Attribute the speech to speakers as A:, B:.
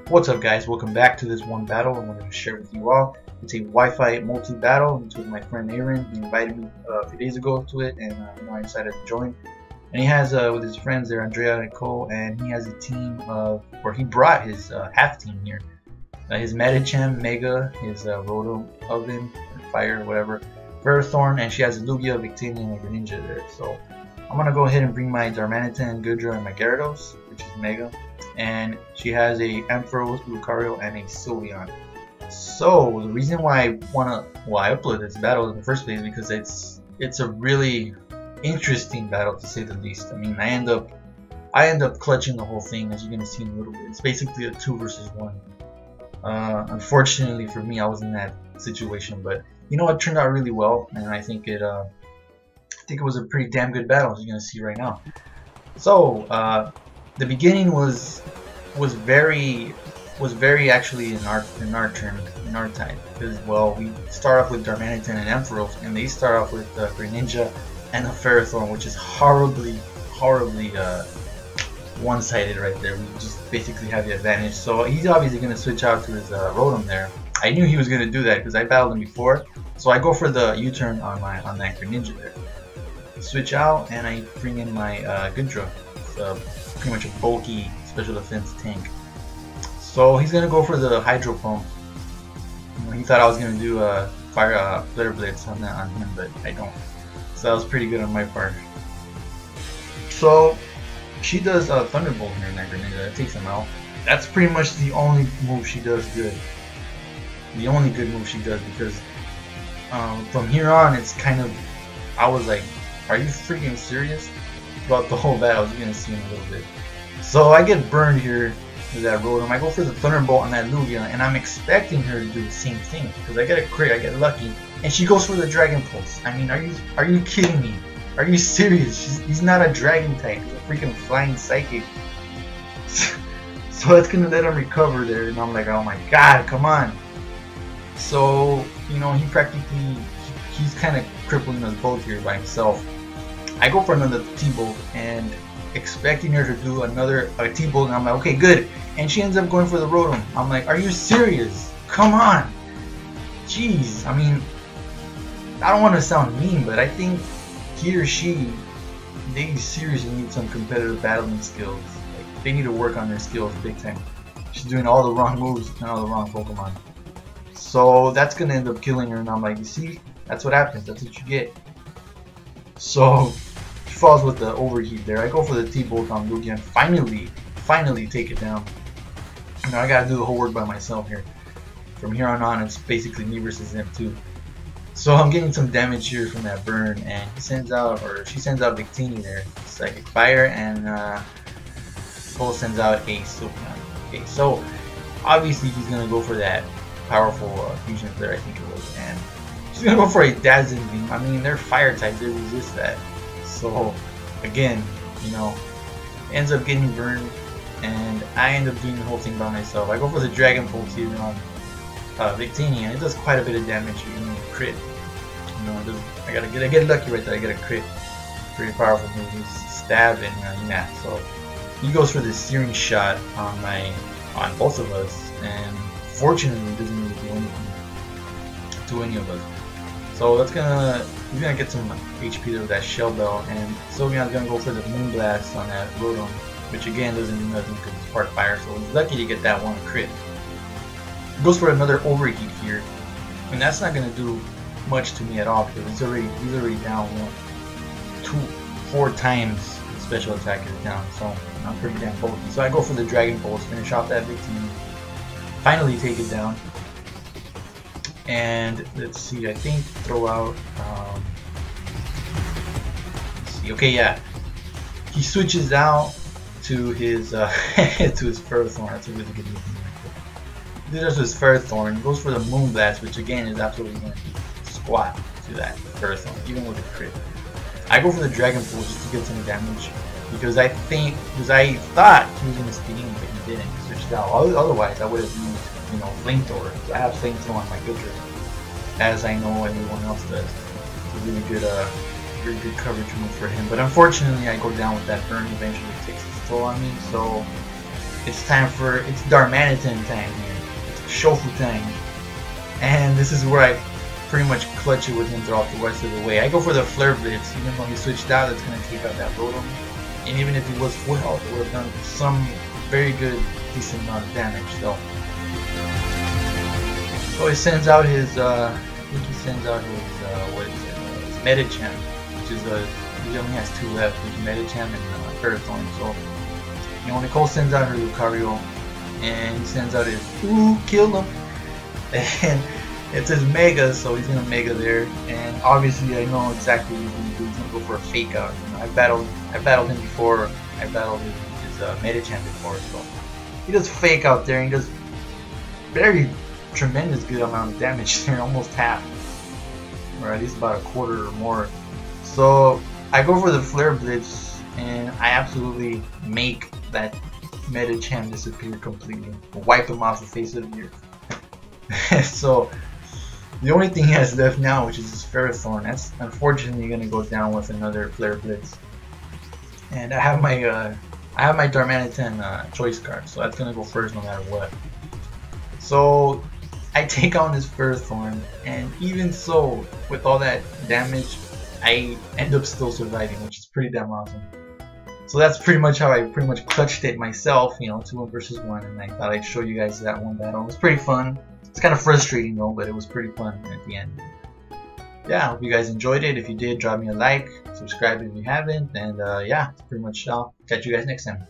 A: What's up guys, welcome back to this one battle I wanted to share with you all. It's a Wi-Fi multi-battle. It's with my friend Airen. He invited me a few days ago to it, and I decided to join. And he has with his friends there, Andrea and Cole, and he has a team of, or he brought his half team here. His Medicham, Mega, his Rotom Oven, or Fire, whatever, Ferrothorn, and she has a Lugia, Victini, and a Greninja there. So I'm gonna go ahead and bring my Darmanitan, Goodra, and my Gyarados, which is Mega. And she has a Ampharos, Lucario, and a Sylveon. So the reason why I upload this battle in the first place is because it's a really interesting battle, to say the least. I mean, I end up clutching the whole thing, as you're gonna see in a little bit. It's basically a 2 versus 1. Unfortunately for me, I was in that situation, but you know, it turned out really well, and I think it was a pretty damn good battle, as you're gonna see right now. So the beginning was very actually in our turn, in our time, because well, we start off with Darmanitan and Ampharos, and they start off with Greninja and a Ferrothorn, which is horribly one-sided right there. We just basically have the advantage. So he's obviously going to switch out to his Rotom there. I knew he was going to do that because I battled him before, so I go for the U-turn on that Greninja there. Switch out, and I bring in my Goodra. It's pretty much a bulky special defense tank. So he's gonna go for the Hydro Pump. You know, he thought I was gonna do a Fire Flare Blitz on him, but I don't. So that was pretty good on my part. So she does Thunderbolt here in that Greninja. That takes him out. That's pretty much the only move she does good. The only good move she does, because from here on, it's kind of, I was like, are you freaking serious? Throughout the whole battle, as you're gonna see in a little bit. So I get burned here with that Rotom. I go for the Thunderbolt on that Lugia, and I'm expecting her to do the same thing, because I get a crit, I get lucky, and she goes for the Dragon Pulse. I mean, are you kidding me? Are you serious? He's not a Dragon type. He's a freaking Flying Psychic. So that's gonna let him recover there, and I'm like, oh my god, come on. So you know, he's kind of crippling us both here by himself. I go for another T-Bolt, and expecting her to do another T-Bolt, and I'm like, okay, good. And she ends up going for the Rotom. I'm like, are you serious? Come on. Jeez. I mean, I don't want to sound mean, but I think he or she, they seriously need some competitive battling skills. Like, they need to work on their skills big time. She's doing all the wrong moves and all the wrong Pokemon. So that's going to end up killing her, and I'm like, you see? That's what happens. That's what you get. So she falls with the overheat there. I go for the T-Bolt on Lugia and finally take it down. You know, I gotta do the whole work by myself here. From here on, it's basically me versus him too. So I'm getting some damage here from that burn, and she sends out Victini there, Psychic Fire, and Cole sends out a Sylveon. Okay, so obviously he's gonna go for that powerful fusion flare, I think it was, and she's gonna go for a Dazzling Beam. I mean, they're fire types, they resist that. So again, you know, ends up getting burned, and I end up doing the whole thing by myself. I go for the Dragon Pulse here on Victini, and it does quite a bit of damage. You need a crit. You know, I get lucky right there. I get a crit. Pretty powerful move. He's stab and yeah. So he goes for the Searing Shot on both of us, and fortunately, it doesn't really do anything to any of us. So he's gonna get some HP there with that Shell Bell, and Sylveon's gonna go for the Moonblast on that Rotom, which again doesn't do nothing because it's Spark Fire, so he's lucky to get that one crit. Goes for another Overheat here, and that's not gonna do much to me at all, because he's already down 4 times the special attack is down, so I'm pretty damn bulky. So I go for the Dragon Pulse, finish off that Victini, finally take it down. And let's see, I think throw out, let's see, okay, yeah, he switches out to his to his Ferrothorn. That's a really good move. He does his Ferrothorn, goes for the Moonblast, which again is absolutely going to squat to that Ferrothorn, even with a crit. I go for the Dragon Pulse just to get some damage, because I thought he was going to speed in, but he didn't. He switched out. Otherwise, I would have used, you know, Flamethrower. I have Flamethrower on my Goodra, as I know everyone else does. It's a really good coverage move for him. But unfortunately, I go down with that burn. Eventually, it takes its toll on me. So it's Darmanitan time here. Shofu time. And this is where I pretty much clutch it with him throughout the rest of the way. I go for the Flare Blitz, even though he switched out, that's going to take out that Rotom. And even if he was full health, it would have done some very good, decent amount of damage. So he sends out his, I think he sends out his, his Medicham, which is he only has 2 left, which is Medicham and Ferrothorn. So, you know, Nicole sends out her Lucario, and he sends out his, ooh, kill him. And it's his Mega, so he's gonna Mega there. And obviously, I know exactly what he's gonna do. He's gonna go for a Fake Out. You know, I battled him before. I battled his Medicham before, so he does Fake Out there, and he does very tremendous good amount of damage there, almost half, or at least about a quarter or more. So I go for the Flare Blitz, and I absolutely make that Medicham disappear completely, wipe him off the face of the earth. So the only thing he has left now, which is his Ferrothorn, that's unfortunately going to go down with another Flare Blitz. And I have my Darmanitan choice card, so that's going to go first no matter what. So I take on his Ferrothorn, and even so, with all that damage, I end up still surviving, which is pretty damn awesome. So that's pretty much how I clutched it myself, you know, 2 versus 1, and I thought I'd show you guys that one battle. It was pretty fun. It's kind of frustrating though, but it was pretty fun at the end. Yeah, I hope you guys enjoyed it. If you did, drop me a like, subscribe if you haven't, and yeah, pretty much I'll catch you guys next time.